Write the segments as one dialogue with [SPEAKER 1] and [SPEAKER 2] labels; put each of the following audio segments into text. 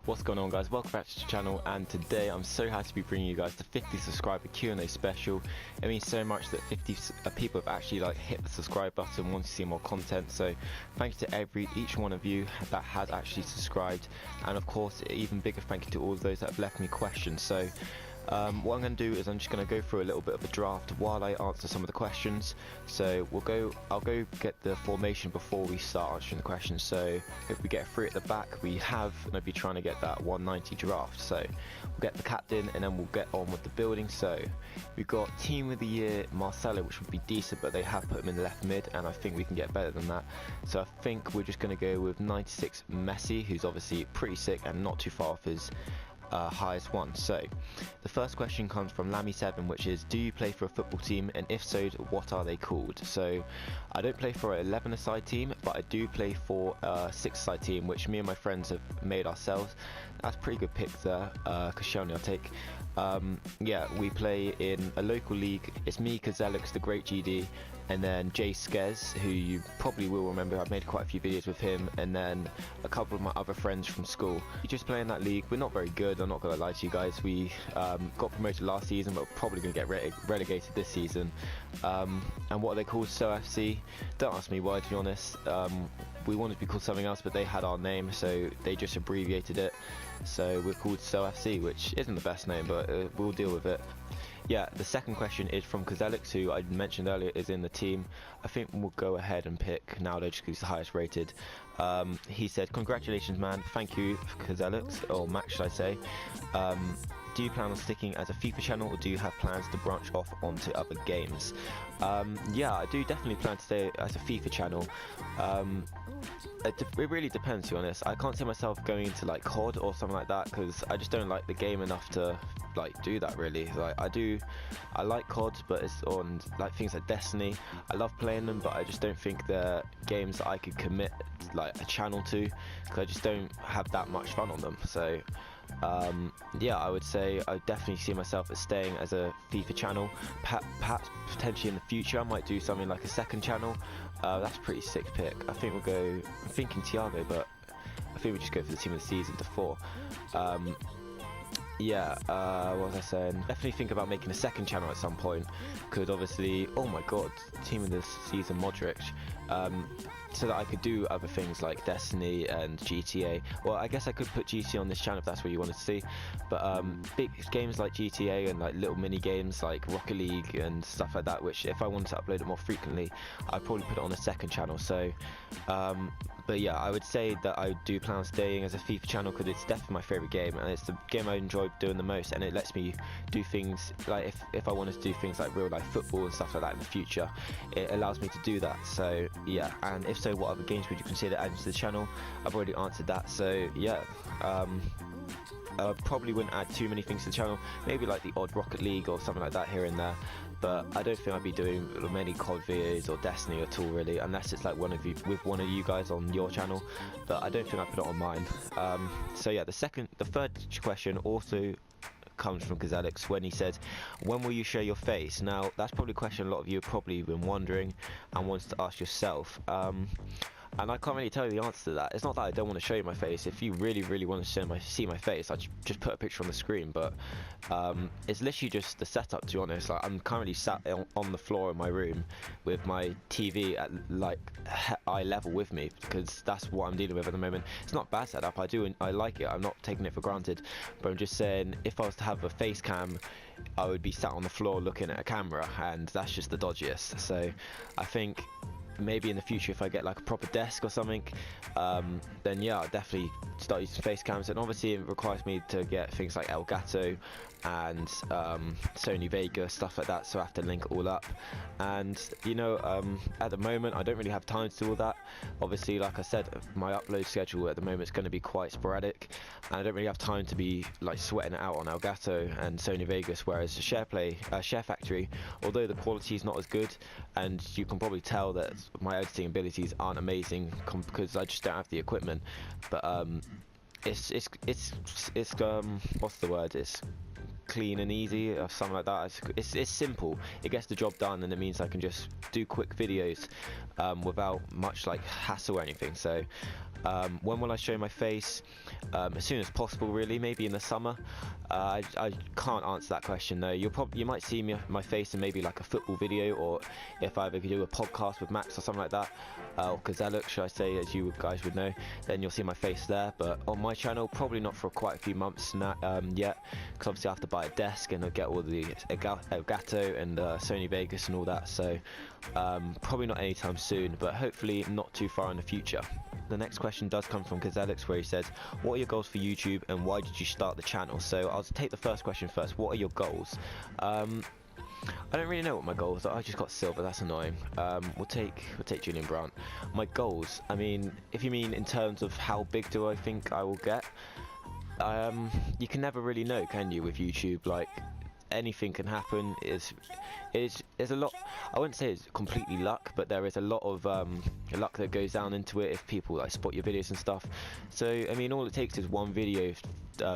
[SPEAKER 1] What's going on, guys? Welcome back to the channel, and today I'm so happy to be bringing you guys the 50 subscriber Q&A special. It means so much that 50 people have actually hit the subscribe button, want to see more content. So thank you to each one of you that has actually subscribed, and of course even bigger thank you to all of those that have left me questions. So what I'm going to do is I'm just going to go through a little bit of a draft while I answer some of the questions. So I'll go get the formation before we start answering the questions. So if we get 3 at the back, we have going to be trying to get that 190 draft. So we'll get the captain and then we'll get on with the building. So we've got team of the year Marcelo, which would be decent, but they have put him in the left mid, and I think we can get better than that. So I think we're just going to go with 96 Messi, who's obviously pretty sick and not too far off his highest one. So the first question comes from Lammy7, which is, do you play for a football team, and if so, what are they called? So I don't play for an 11-a-side team, but I do play for a 6-a-side team, which me and my friends have made ourselves. That's a pretty good pick there, Kashani, I'll take. Yeah, we play in a local league. It's me, Kazelix, the great GD, and then Jay Skez, who you probably will remember. I've made quite a few videos with him, and then a couple of my other friends from school. We just play in that league. We're not very good, I'm not going to lie to you guys. We got promoted last season, but we're probably going to get relegated this season. And what are they called? So FC. Don't ask me why, to be honest. We wanted to be called something else, but they had our name, so they just abbreviated it. So we're called So FC, which isn't the best name, but we'll deal with it. Yeah, the second question is from Kazelix, who I mentioned earlier is in the team. I think we'll go ahead and pick Naldo just because he's the highest rated. He said, congratulations, man. Thank you, Kazelix, or Max, should I say. Do you plan on sticking as a FIFA channel, or do you have plans to branch off onto other games? Yeah, I do definitely plan to stay as a FIFA channel. It really depends, to be honest. I can't see myself going into COD or something like that, because I just don't like the game enough to do that, really. I like COD, but it's on things like Destiny. I love playing them, but I just don't think they're games that I could commit a channel to, because I just don't have that much fun on them. So yeah, I would say I definitely see myself as staying as a FIFA channel. Perhaps potentially in the future I might do something like a second channel. That's a pretty sick pick. I think we'll go, I'm thinking Thiago, but I think we just go for the team of the season to 4. Yeah, what was I saying? Definitely think about making a second channel at some point. Could obviously, oh my god, team of the season Modric. So that I could do other things like Destiny and GTA. Well, I guess I could put GTA on this channel if that's what you wanted to see. But big games like GTA and little mini games like Rocket League and stuff like that, which if I wanted to upload it more frequently, I'd probably put it on a second channel. So but yeah, I would say that I do plan on staying as a FIFA channel, because it's definitely my favourite game, and it's the game I enjoy doing the most, and it lets me do things like, if I wanted to do things like real life football and stuff like that in the future, it allows me to do that. So yeah, and if so, what other games would you consider adding to the channel? I've already answered that. So yeah, I probably wouldn't add too many things to the channel, maybe like the odd Rocket League or something like that here and there, but I don't think I'd be doing many COD videos or Destiny at all, really, unless it's one of you guys on your channel, but I don't think I'd put it on mine. So yeah, the third question also comes from Kazelix, when he says, when will you show your face? Now that's probably a question a lot of you have probably been wondering and wants to ask yourself. And I can't really tell you the answer to that. It's not that I don't want to show you my face. If you really want to see my face, I'd just put a picture on the screen. But it's literally just the setup, to be honest. I'm currently sat on the floor in my room with my TV at eye level with me, because that's what I'm dealing with at the moment. It's not a bad setup. I like it. I'm not taking it for granted. But I'm just saying, if I was to have a face cam, I would be sat on the floor looking at a camera, and that's just the dodgiest. So I think maybe in the future, if I get a proper desk or something, then yeah, I'll definitely start using face cams. And obviously it requires me to get things like Elgato and Sony Vegas, stuff like that, so I have to link it all up. And at the moment I don't really have time to do all that. Obviously, like I said, my upload schedule at the moment is going to be quite sporadic, and I don't really have time to be sweating it out on Elgato and Sony Vegas, whereas the Share Factory, although the quality is not as good, and you can probably tell that my editing abilities aren't amazing because I just don't have the equipment, but it's what's the word, it's clean and easy or something like that. It's simple. It gets the job done, and it means I can just do quick videos without much like hassle or anything. So when will I show my face? As soon as possible, really. Maybe in the summer. I can't answer that question though. You might see my face in maybe like a football video, or if I ever do a podcast with Max or something like that, or Kazaluk, should I say, as you guys would know, then you'll see my face there. But on my channel, probably not for quite a few months yet, because obviously I have to buy a desk and get all the Elgato and Sony Vegas and all that. So probably not anytime soon, but hopefully not too far in the future. The next question does come from Kazalix, where he says, what are your goals for YouTube and why did you start the channel? So I'll take the first question first. What are your goals? I don't really know what my goals are. I just got silver, that's annoying. We'll take Julian Brandt. My goals, I mean, if you mean in terms of how big do I think I will get, you can never really know, can you, with YouTube? Like, anything can happen. There's a lot, I wouldn't say it's completely luck, but there is a lot of luck that goes down into it if people like spot your videos and stuff. So I mean, all it takes is one video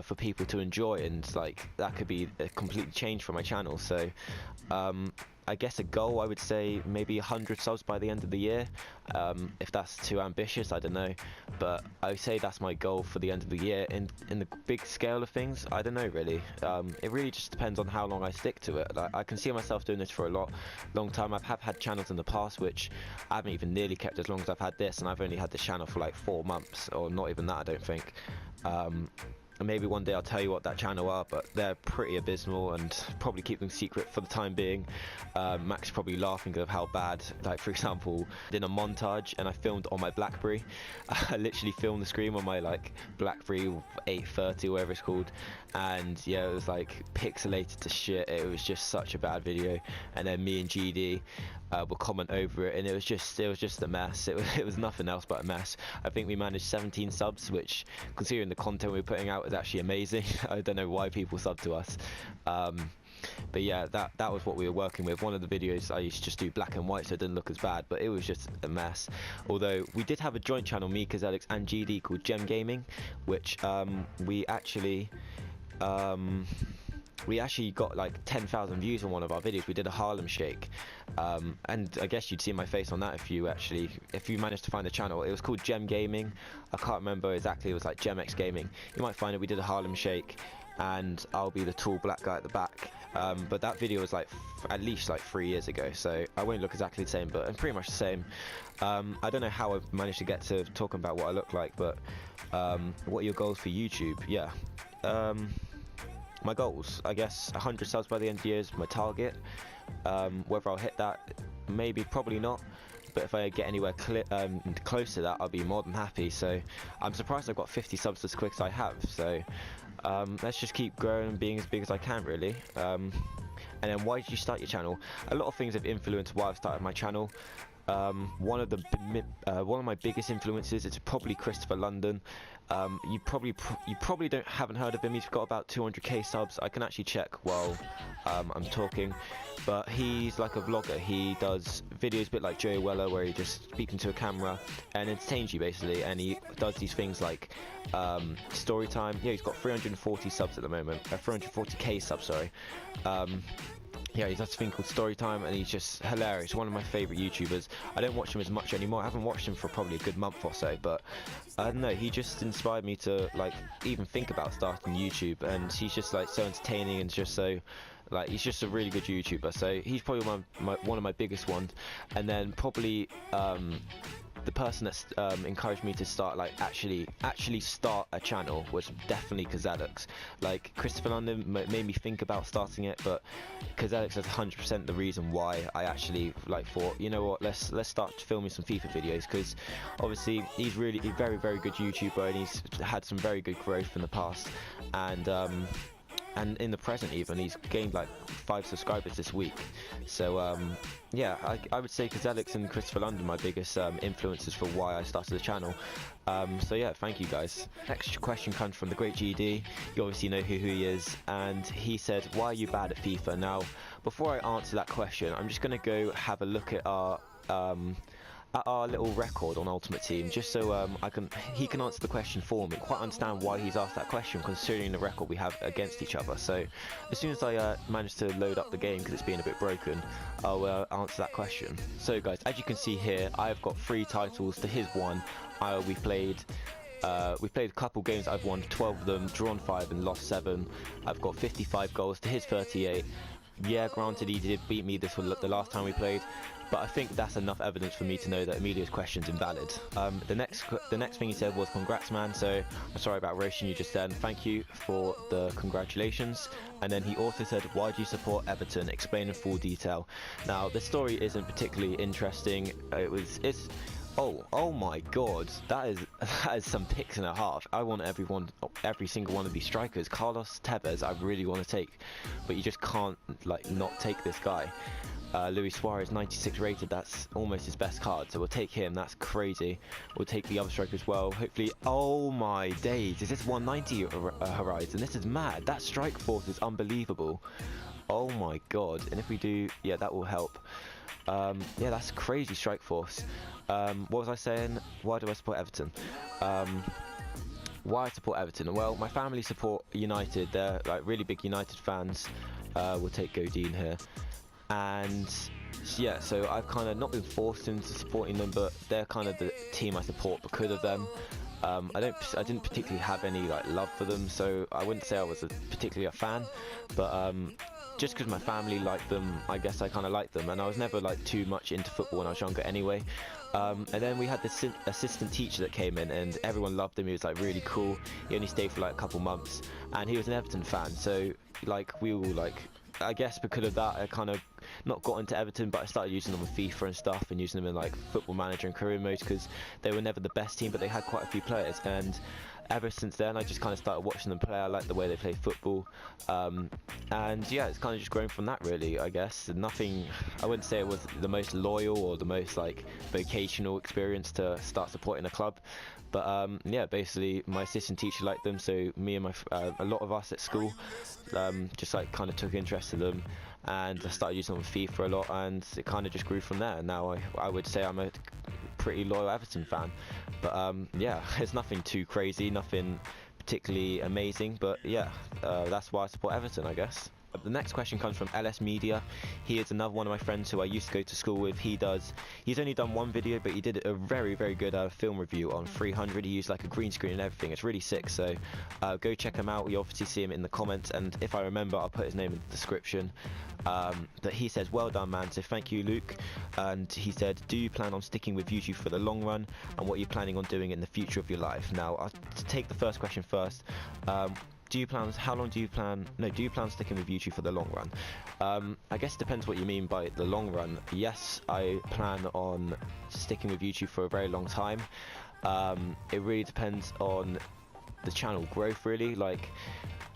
[SPEAKER 1] for people to enjoy, and like that could be a complete change for my channel. So I guess a goal, I would say maybe 100 subs by the end of the year. If that's too ambitious, I don't know, but I would say that's my goal for the end of the year. In the big scale of things, I don't know really. It really just depends on how long I stick to it. Like, I can see myself doing this for a long time. I have had channels in the past which I haven't even nearly kept as long as I've had this, and I've only had this channel for like 4 months, or not even that, I don't think. And maybe one day I'll tell you what that channel are, but they're pretty abysmal, and probably keep them secret for the time being. Max is probably laughing of how bad. Like, for example, I did a montage and I filmed on my BlackBerry. I literally filmed the screen on my like BlackBerry 830 or whatever it's called, and yeah, it was like pixelated to shit. It was just such a bad video. And then me and GD will comment over it, and it was just a mess. It was nothing else but a mess. I think we managed 17 subs, which, considering the content we were putting out, is actually amazing. I don't know why people sub to us. But yeah, that was what we were working with. One of the videos I used to just do black and white, so it didn't look as bad, but it was just a mess. Although we did have a joint channel, me, Kazalix and GD, called JTGaming, which we actually got like 10,000 views on one of our videos. We did a Harlem Shake, and I guess you'd see my face on that if you managed to find the channel. It was called JTGaming. I can't remember exactly. It was like GemX Gaming. You might find it. We did a Harlem Shake, and I'll be the tall black guy at the back. But that video was like at least like 3 years ago, so I won't look exactly the same, but I'm pretty much the same. I don't know how I managed to get to talking about what I look like, but what are your goals for YouTube? Yeah. My goals, I guess 100 subs by the end of the year is my target. Whether I'll hit that, maybe, probably not. But if I get anywhere close to that, I'll be more than happy. So I'm surprised I've got 50 subs as quick as I have. So let's just keep growing and being as big as I can, really. And then, why did you start your channel? A lot of things have influenced why I've started my channel. One of my biggest influences is probably Christopher London. You probably haven't heard of him. He's got about 200k subs. I can actually check while I'm talking, but he's like a vlogger. He does videos a bit like Joey Weller, where he just speaks into a camera and entertains you basically, and he does these things like story time. Yeah, he's got 340 subs at the moment, 340k subs, sorry. Yeah, he does a thing called Storytime, and he's just hilarious. One of my favourite YouTubers. I don't watch him as much anymore. I haven't watched him for probably a good month or so, but I don't know, he just inspired me to like even think about starting YouTube, and he's just like so entertaining and just so like, he's just a really good YouTuber. So he's probably one of my biggest ones. And then probably the person that's encouraged me to start, like actually start a channel, was definitely Kazalix. Like, Christopher London made me think about starting it, but Kazalix is 100% the reason why I actually like thought, you know what, let's start filming some FIFA videos, because obviously he's really a very, very good YouTuber, and he's had some very good growth in the past, and in the present even, he's gained like 5 subscribers this week. So yeah, I would say Kazalix and Christopher London are my biggest influences for why I started the channel. So yeah, thank you guys. Next question comes from the great GD. You obviously know who he is, and he said, why are you bad at FIFA? Now, before I answer that question, I'm just going to go have a look at our at our little record on Ultimate Team, just so he can answer the question for me. Quite understand why he's asked that question, considering the record we have against each other. So as soon as I manage to load up the game, because it's been a bit broken, I'll answer that question. So guys, as you can see here, I've got 3 titles to his 1. We played a couple games. I've won 12 of them, drawn 5 and lost 7. I've got 55 goals to his 38. Yeah, granted he did beat me this was the last time we played, but I think that's enough evidence for me to know that Emilio's question's invalid. The next thing he said was congrats man, so I'm sorry about roasting you just then. Thank you for the congratulations. And then he also said, why do you support Everton? Explain in full detail. Now the story isn't particularly interesting. It's oh my god, that is some picks and a half. I want every single one of these strikers. Carlos Tevez I really want to take, but you just can't like not take this guy. Luis Suarez 96 rated, that's almost his best card, so we'll take him. That's crazy. We'll take the other striker as well, hopefully. Oh my days, is this 190 horizon? This is mad. That strike force is unbelievable. Oh my god. And if we do, yeah, that will help. Yeah, that's crazy strike force. What was I saying? Why do I support Everton? Why I support Everton? Well, my family support United. They're like really big United fans. We'll take Godin here. And yeah, so I've kind of not been forced into supporting them, but they're kind of the team I support because of them. I didn't particularly have any like love for them, so I wouldn't say I was particularly a fan, but just because my family liked them, I guess I kind of liked them, and I was never like too much into football when I was younger anyway. And then we had this assistant teacher that came in, and everyone loved him. He was like really cool. He only stayed for like a couple months, and he was an Everton fan, so like we all like, I guess because of that I kind of not got into Everton, but I started using them with FIFA and stuff, and using them in like Football Manager and career mode, because they were never the best team, but they had quite a few players. And ever since then I just kind of started watching them play. I like the way they play football, and yeah, it's kind of just grown from that really, I guess. Nothing, I wouldn't say it was the most loyal or the most like vocational experience to start supporting a club, but yeah, basically my assistant teacher liked them, so me and a lot of us at school just like kind of took interest in them, and I started using them with FIFA a lot, and it kind of just grew from there. And now I would say I'm a pretty loyal Everton fan, but yeah, it's nothing too crazy, nothing particularly amazing, but yeah, that's why I support Everton, I guess. The next question comes from LS Media. He is another one of my friends who I used to go to school with. He's only done one video, but he did a very good film review on 300. He used like a green screen and everything. It's really sick, so go check him out. You obviously see him in the comments, and if I remember I'll put his name in the description. But he says, well done man, so thank you Luke. And he said, do you plan on sticking with YouTube for the long run, and what are you planning on doing in the future of your life? Now I'll take the first question first. Do you plan on sticking with YouTube for the long run? I guess it depends what you mean by the long run. Yes, I plan on sticking with YouTube for a very long time. It really depends on the channel growth really. Like,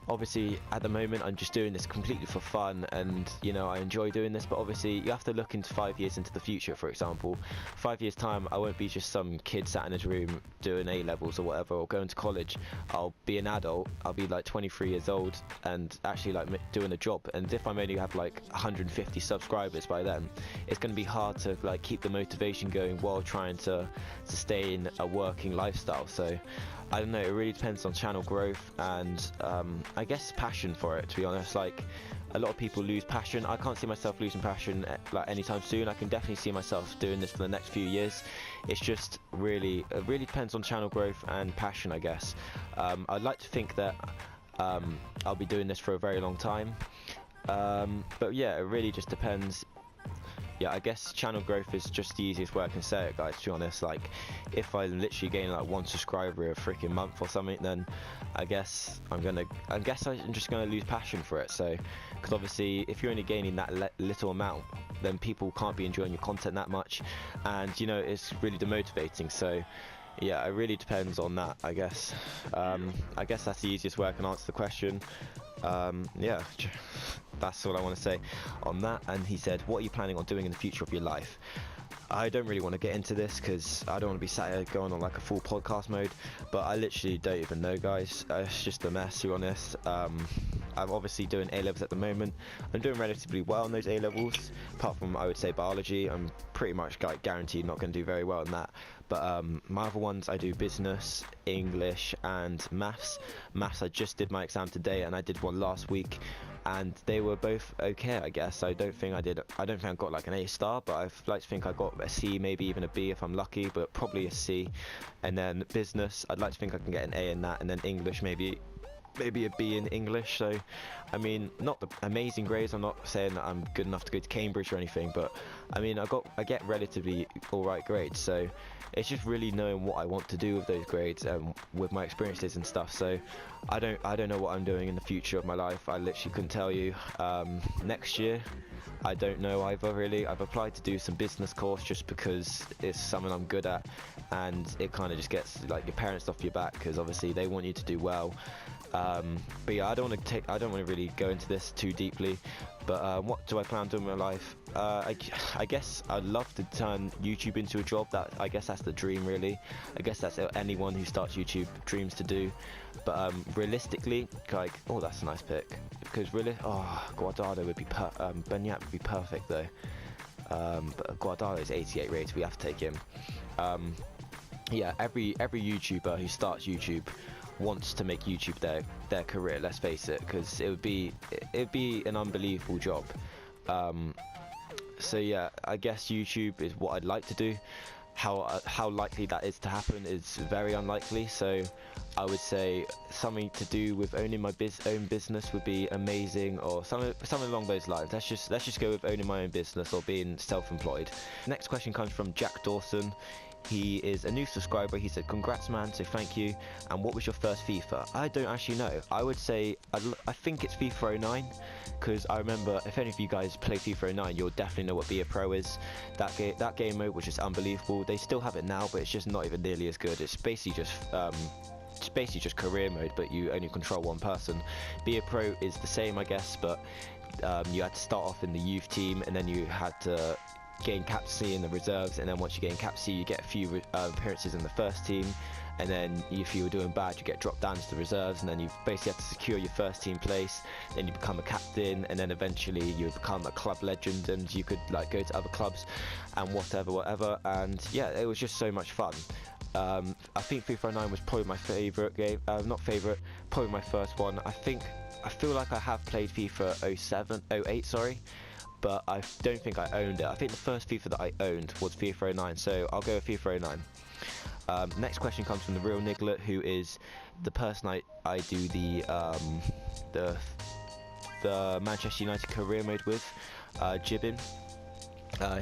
[SPEAKER 1] obviously at the moment I'm just doing this completely for fun, and you know, I enjoy doing this, but obviously you have to look into 5 years into the future. For example, 5 years time I won't be just some kid sat in his room doing A-levels or whatever, or going to college. I'll be an adult. I'll be like 23 years old and actually like doing a job, and if I'm only have like 150 subscribers by then, it's going to be hard to like keep the motivation going while trying to sustain a working lifestyle. So I don't know, it really depends on channel growth and I guess passion for it, to be honest. Like, a lot of people lose passion. I can't see myself losing passion like anytime soon. I can definitely see myself doing this for the next few years. It's just it really depends on channel growth and passion, I guess. I'd like to think that I'll be doing this for a very long time, but yeah, it really just depends. Yeah, I guess channel growth is just the easiest way I can say it, guys, to be honest. Like, if I literally gain like 1 subscriber a freaking month or something, then I guess I'm just gonna lose passion for it. So, because obviously if you're only gaining that little amount, then people can't be enjoying your content that much, and you know, it's really demotivating. So yeah, it really depends on that, I guess. I guess that's the easiest way I can answer the question. Yeah, that's all I want to say on that. And he said, what are you planning on doing in the future of your life? I don't really want to get into this because I don't want to be sat here going on like a full podcast mode, but I literally don't even know, guys. It's just a mess, to be honest. I'm obviously doing A-levels at the moment. I'm doing relatively well in those A-levels, apart from, I would say, biology. I'm pretty much like guaranteed not going to do very well in that. But my other ones, I do business, English, and maths. Maths, I just did my exam today, and I did one last week, and they were both okay, I guess. I don't think I got like an A star, but I'd like to think I got a C, maybe even a B if I'm lucky, but probably a C. And then business, I'd like to think I can get an A in that, and then English, maybe a B in English. So I mean, not the amazing grades. I'm not saying that I'm good enough to go to Cambridge or anything, but I mean, I get relatively alright grades. So it's just really knowing what I want to do with those grades and with my experiences and stuff. So I don't know what I'm doing in the future of my life. I literally couldn't tell you. Next year, I don't know either, really. I've applied to do some business course just because it's something I'm good at, and it kind of just gets like your parents off your back because obviously they want you to do well. But yeah, I don't want to really go into this too deeply. But what do I plan on doing in my life? I guess I'd love to turn YouTube into a job. I guess that's the dream, really. I guess that's anyone who starts YouTube dreams to do. But realistically, like, oh, that's a nice pick. Because really, Guardado would be Benyat would be perfect though. But Guardado is 88 rated. We have to take him. Yeah, every YouTuber who starts YouTube wants to make YouTube their career, let's face it, because it'd be an unbelievable job. So yeah, I guess YouTube is what I'd like to do. How likely that is to happen is very unlikely, so I would say something to do with owning my own business would be amazing, or something along those lines. Let's just go with owning my own business or being self-employed. Next question comes from Jack Dawson. He is a new subscriber. He said, "Congrats, man, so thank you. And what was your first FIFA?" I don't actually know. I would say, I think it's FIFA 09, because I remember, if any of you guys play FIFA 09, you'll definitely know what Be a Pro is. That game mode was just unbelievable. They still have it now, but it's just not even nearly as good. It's basically just career mode, but you only control one person. Be a Pro is the same, I guess, but you had to start off in the youth team, and then you had to gain captaincy in the reserves, and then once you gain captaincy you get a few appearances in the first team, and then if you were doing bad you get dropped down to the reserves, and then you basically have to secure your first team place, then you become a captain, and then eventually you become a club legend, and you could like go to other clubs and whatever, and yeah, it was just so much fun. I think FIFA 09 was probably my favourite game, probably my first one. I feel like I have played FIFA 08, sorry, but I don't think I owned it. I think the first FIFA that I owned was FIFA 09, so I'll go with FIFA 09. Next question comes from the Real Niglet, who is the person I do the Manchester United career mode with, Jibbin.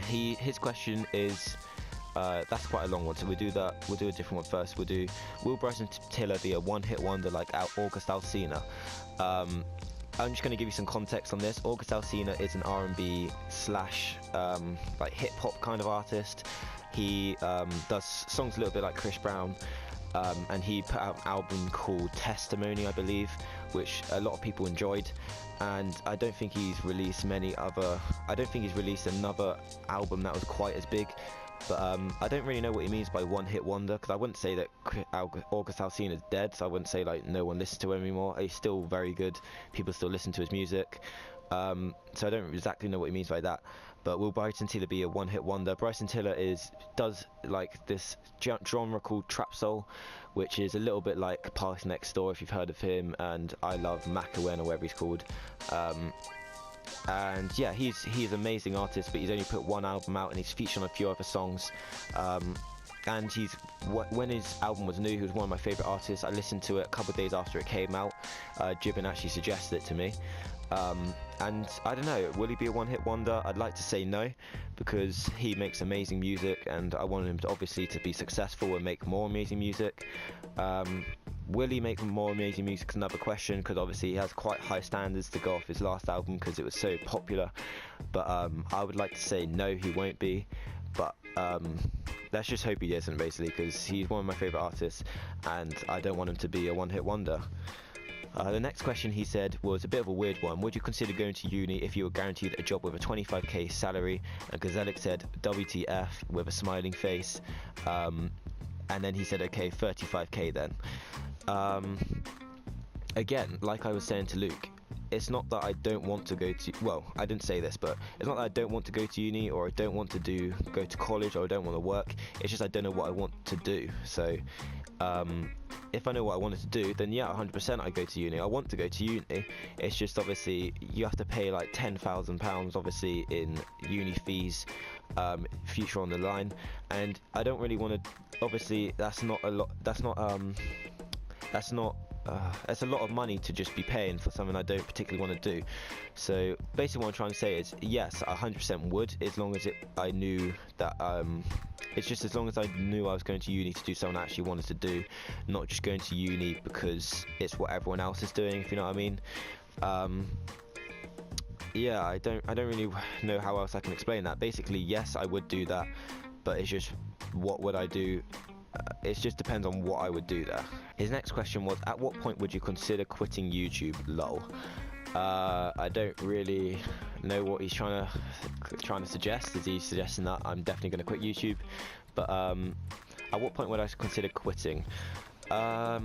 [SPEAKER 1] His question is, that's quite a long one, so we'll do a different one first. Will Bryson Tiller be a one-hit wonder like August Alsina? I'm just going to give you some context on this. August Alsina is an R&B slash like hip hop kind of artist. He does songs a little bit like Chris Brown, and he put out an album called Testimony, I believe, which a lot of people enjoyed. And I don't think he's released another album that was quite as big. But I don't really know what he means by one-hit wonder, because I wouldn't say that August Alsina is dead, so I wouldn't say like no one listens to him anymore. He's still very good. People still listen to his music. So I don't exactly know what he means by that. But will Bryson Tiller be a one-hit wonder? Bryson Tiller does like this genre called trap soul, which is a little bit like Party Next Door, if you've heard of him, and I Love Macawen, or whatever he's called. And yeah, he's an amazing artist, but he's only put one album out, and he's featured on a few other songs. And when his album was new, he was one of my favourite artists. I listened to it a couple of days after it came out. Jibbin actually suggested it to me. And I don't know, will he be a one-hit wonder? I'd like to say no, because he makes amazing music, and I want him to obviously to be successful and make more amazing music. Will he make more amazing music is another question, because obviously he has quite high standards to go off his last album because it was so popular. But I would like to say no, he won't be. But let's just hope he isn't, basically, because he's one of my favourite artists, and I don't want him to be a one-hit wonder. The next question he said was a bit of a weird one. Would you consider going to uni if you were guaranteed a job with a 25k salary? And Gazelic said WTF with a smiling face. And then he said, okay, 35k then. Again, like I was saying to Luke, it's not that I don't want to go to, well, I didn't say this, but it's not that I don't want to go to uni, or I don't want to go to college, or I don't want to work. It's just I don't know what I want to do. So if I know what I wanted to do, then yeah, 100% I go to uni. I want to go to uni. It's just obviously you have to pay like £10,000 obviously in uni fees, future on the line, and I don't really want to. Obviously, that's not a lot. That's a lot of money to just be paying for something I don't particularly want to do. So basically what I'm trying to say is, yes, I 100% would, as long as I knew that, it's just as long as I knew I was going to uni to do something I actually wanted to do, not just going to uni because it's what everyone else is doing, if you know what I mean. Yeah, I don't really know how else I can explain that. Basically, yes, I would do that, but it's just, what would I do? It just depends on what I would do there. His next question was, at what point would you consider quitting YouTube? Lol. I don't really know what he's trying to suggest. Is he suggesting that I'm definitely going to quit YouTube? But at what point would I consider quitting? I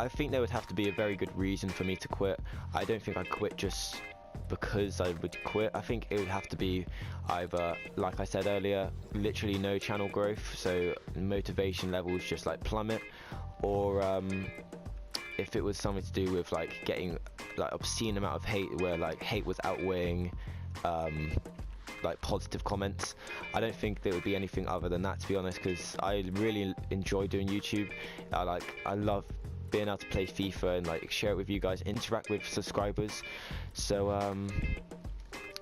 [SPEAKER 1] think there would have to be a very good reason for me to quit. I don't think I'd quit just because I would quit. I think it would have to be either, like I said earlier, literally no channel growth, so motivation levels just like plummet, or if it was something to do with like getting like obscene amount of hate, where like hate was outweighing like positive comments. I don't think there would be anything other than that, to be honest, because I really enjoy doing YouTube. I love being able to play FIFA and like share it with you guys, interact with subscribers. So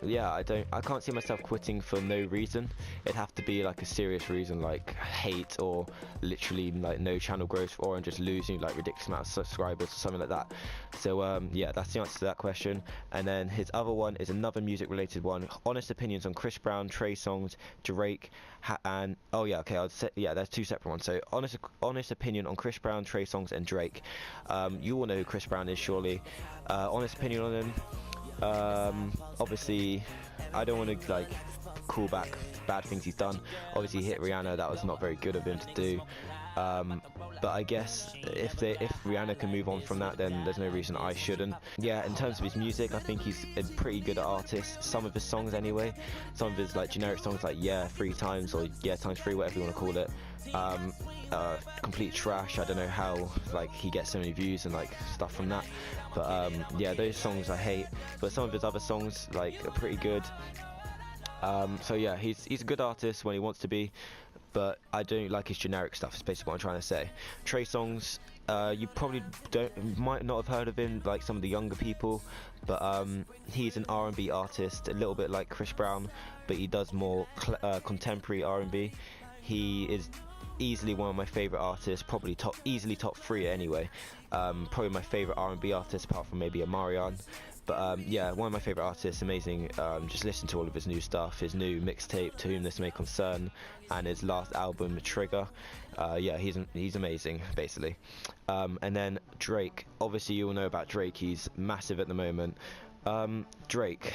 [SPEAKER 1] yeah, I can't see myself quitting for no reason. It'd have to be like a serious reason, like hate, or literally like no channel growth, or I'm just losing like ridiculous amount of subscribers or something like that. So yeah, that's the answer to that question. And then his other one is another music related one. Honest opinions on Chris Brown, Trey Songz, Drake, and oh yeah, okay, I'll say, yeah, there's two separate ones. So honest opinion on Chris Brown, Trey Songz, and Drake. You all know who Chris Brown is, surely. Honest opinion on him. Obviously I don't want to like call back bad things he's done. Obviously he hit Rihanna, that was not very good of him to do, but I guess if Rihanna can move on from that, then there's no reason I shouldn't. Yeah, in terms of his music, I think he's a pretty good artist. Some of his songs anyway, some of his like generic songs like Yeah 3 times, or Yeah times 3, whatever you want to call it, complete trash. I don't know how like he gets so many views and like stuff from that, but yeah, those songs I hate, but some of his other songs like are pretty good. So yeah, he's a good artist when he wants to be, but I don't like his generic stuff, is basically what I'm trying to say. Trey Songz, you probably might not have heard of him, like some of the younger people, but he's an R&B artist, a little bit like Chris Brown, but he does more contemporary R&B. He is easily one of my favorite artists, probably easily top 3 anyway. Probably my favorite R&B artist, apart from maybe Amarian. But yeah, one of my favorite artists, amazing. Just listen to all of his new stuff, his new mixtape, To Whom This May Concern, and his last album, Trigger. Yeah, he's amazing, basically. And then Drake, obviously you all know about Drake, he's massive at the moment. Drake,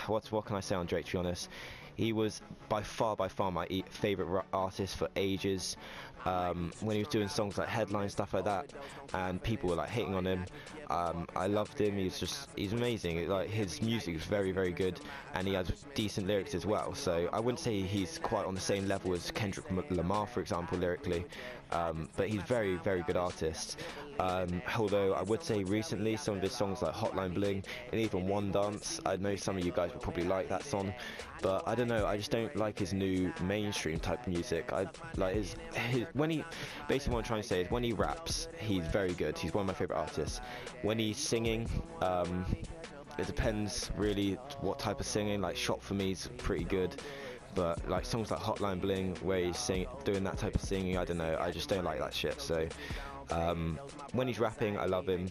[SPEAKER 1] what can I say on Drake, to be honest? He was by far my favorite artist for ages. When he was doing songs like Headline, stuff like that, and people were like hating on him, I loved him. He's amazing. Like, his music is very, very good, and he has decent lyrics as well. So I wouldn't say he's quite on the same level as Kendrick Lamar, for example, lyrically, but he's very, very good artist. Although I would say recently some of his songs like Hotline Bling and even One Dance, I know some of you guys would probably like that song, but I don't know, I just don't like his new mainstream type of music. I like his when he, basically what I'm trying to say is, when he raps, he's very good. He's one of my favorite artists. When he's singing, it depends really what type of singing. Like Shot For Me is pretty good, but like songs like Hotline Bling where he's doing that type of singing, I don't know, I just don't like that shit. So when he's rapping, I love him.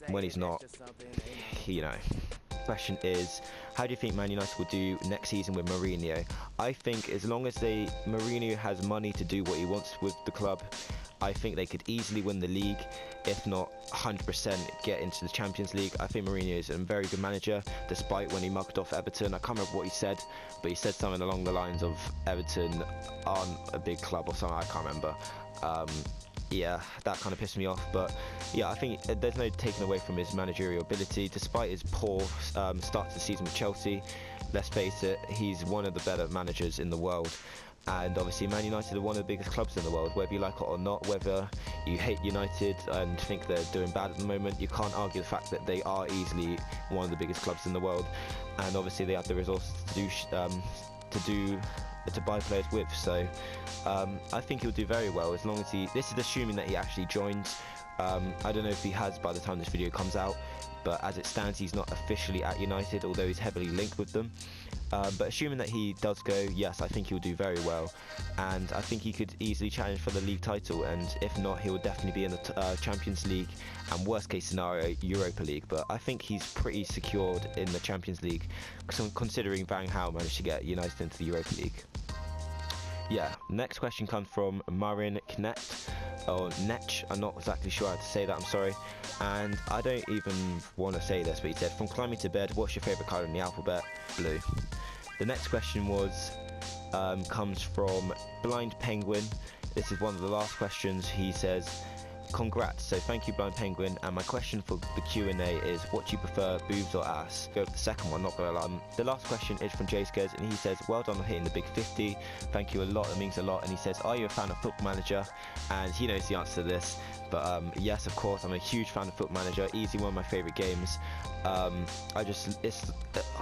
[SPEAKER 1] When he's not, you know. Question is, how do you think Man United will do next season with Mourinho? I think as long as Mourinho has money to do what he wants with the club, I think they could easily win the league, if not 100% get into the Champions League. I think Mourinho is a very good manager, despite when he mugged off Everton. I can't remember what he said, but he said something along the lines of Everton aren't a big club or something. I can't remember. Yeah, that kind of pissed me off, but yeah, I think there's no taking away from his managerial ability. Despite his poor start to the season with Chelsea, let's face it, he's one of the better managers in the world. And obviously Man United are one of the biggest clubs in the world, whether you like it or not, whether you hate United and think they're doing bad at the moment, you can't argue the fact that they are easily one of the biggest clubs in the world, and obviously they have the resources to buy players with. So I think he'll do very well, as long as this is assuming that he actually joins. I don't know if he has by the time this video comes out, but as it stands he's not officially at United, although he's heavily linked with them. But assuming that he does go, yes, I think he'll do very well, and I think he could easily challenge for the league title, and if not, he will definitely be in the Champions League, and worst case scenario, Europa League. But I think he's pretty secured in the Champions League, considering Van Gaal managed to get United into the Europa League. Yeah, next question comes from Marin Knet, or Netch, I'm not exactly sure how to say that, I'm sorry. And I don't even want to say this, but he said, from climbing to bed, what's your favourite colour in the alphabet? Blue. The next question comes from Blind Penguin. This is one of the last questions. He says, congrats, so thank you Blind Penguin, and my question for the Q&A is, what do you prefer, boobs or ass? Go for the second one, not gonna lie. The last question is from JTGaming, and he says, well done on hitting the big 50, thank you a lot, it means a lot. And he says, are you a fan of Football Manager? And he knows the answer to this, but yes, of course, I'm a huge fan of Football Manager, easily one of my favourite games. It's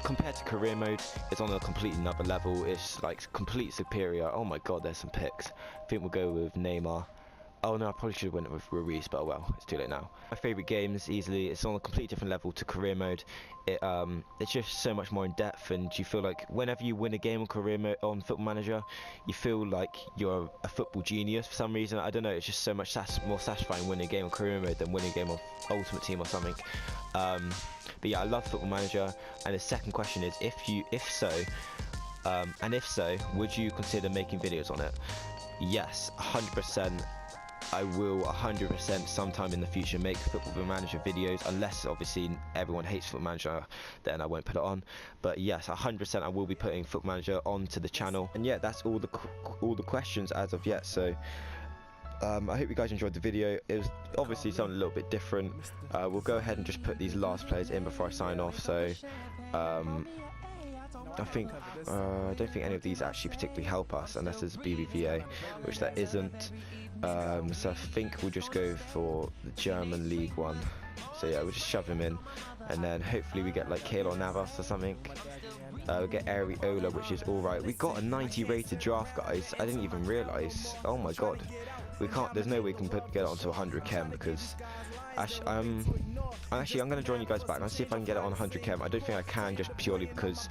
[SPEAKER 1] compared to career mode, it's on a completely another level. It's like complete superior. Oh my god, there's some picks. I think we'll go with Neymar. Oh no, I probably should have went with Ruiz, but well, it's too late now. My favourite games, easily, it's on a completely different level to career mode. It's just so much more in depth, and you feel like whenever you win a game on career mode on Football Manager, you feel like you're a football genius for some reason. I don't know, it's just so much more satisfying winning a game on career mode than winning a game on Ultimate Team or something. But yeah, I love Football Manager. And the second question is, if so, would you consider making videos on it? Yes, 100%. I will 100% sometime in the future make Football Manager videos, unless obviously everyone hates Football Manager, then I won't put it on. But yes, 100% I will be putting Football Manager onto the channel. And yeah, that's all the questions as of yet. So I hope you guys enjoyed the video. It was obviously something a little bit different. We'll go ahead and just put these last players in before I sign off. So I don't think any of these actually particularly help us, unless there's BBVA, which there isn't. So I think we'll just go for the German League one. So yeah, we'll just shove him in, and then hopefully we get like Keylor Navas or something. We'll get Areola, which is alright. We got a 90 rated draft, guys. I didn't even realise. Oh my god. We can't, there's no way we can get it onto 100 chem, because I'm going to join you guys back. I'll see if I can get it on 100 chem. I don't think I can, just purely because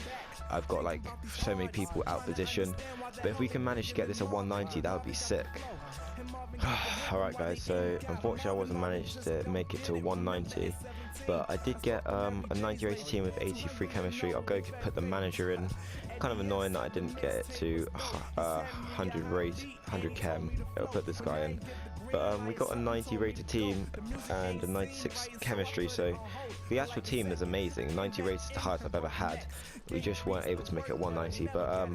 [SPEAKER 1] I've got like so many people out position. But if we can manage to get this at 190, that would be sick. Alright guys, so unfortunately I wasn't managed to make it to 190, but I did get a 90 rated team with 83 chemistry. I'll go put the manager in. Kind of annoying that I didn't get it to 100 chem. I'll put this guy in. But we got a 90 rated team and a 96 chemistry, so the actual team is amazing. 90 rated is the highest I've ever had. We just weren't able to make it 190, but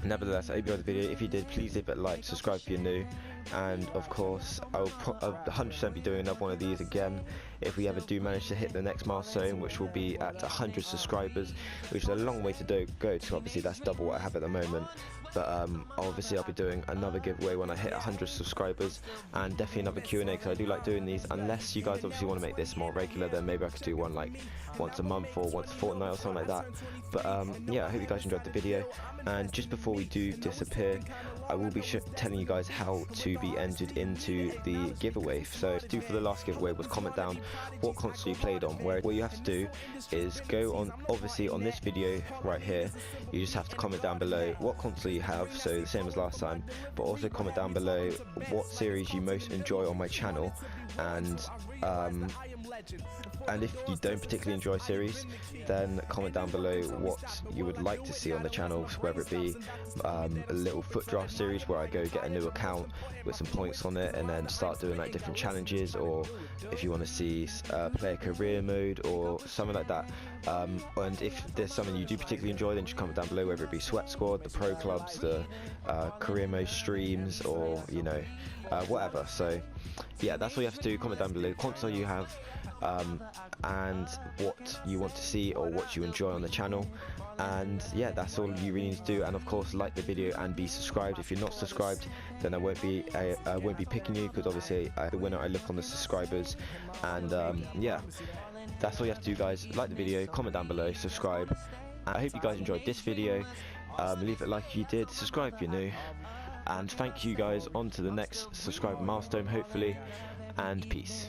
[SPEAKER 1] nevertheless, I hope you enjoyed the video. If you did, please leave it a like, subscribe if you're new, and of course I'll 100% be doing another one of these again if we ever do manage to hit the next milestone, which will be at 100 subscribers, which is a long way to go to. Obviously that's double what I have at the moment, but obviously I'll be doing another giveaway when I hit 100 subscribers, and definitely another Q&A, because I do like doing these. Unless you guys obviously want to make this more regular, then maybe I could do one like once a month or once a fortnight or something like that. But yeah, I hope you guys enjoyed the video, and just before we do disappear, I will be telling you guys how to be entered into the giveaway. So to do for the last giveaway was comment down what console you played on, where what you have to do is go on, obviously on this video right here, you just have to comment down below what console you have, so the same as last time, but also comment down below what series you most enjoy on my channel, and if you don't particularly enjoy a series, then comment down below what you would like to see on the channel, whether it be a little foot draft series where I go get a new account with some points on it and then start doing like different challenges, or if you want to see player career mode or something like that. And if there's something you do particularly enjoy, then just comment down below, whether it be Sweat Squad, the pro clubs, the career mode streams, or you know, whatever. So yeah, that's all you have to do. Comment down below the console you have, and what you want to see or what you enjoy on the channel. And yeah, that's all you really need to do. And of course, like the video and be subscribed. If you're not subscribed, then I won't be picking you, because obviously the winner I look on the subscribers. And yeah, that's all you have to do, guys. Like the video, comment down below, subscribe. I hope you guys enjoyed this video. Leave it a like if you did, subscribe if you're new, and thank you guys. On to the next subscriber milestone hopefully, and peace.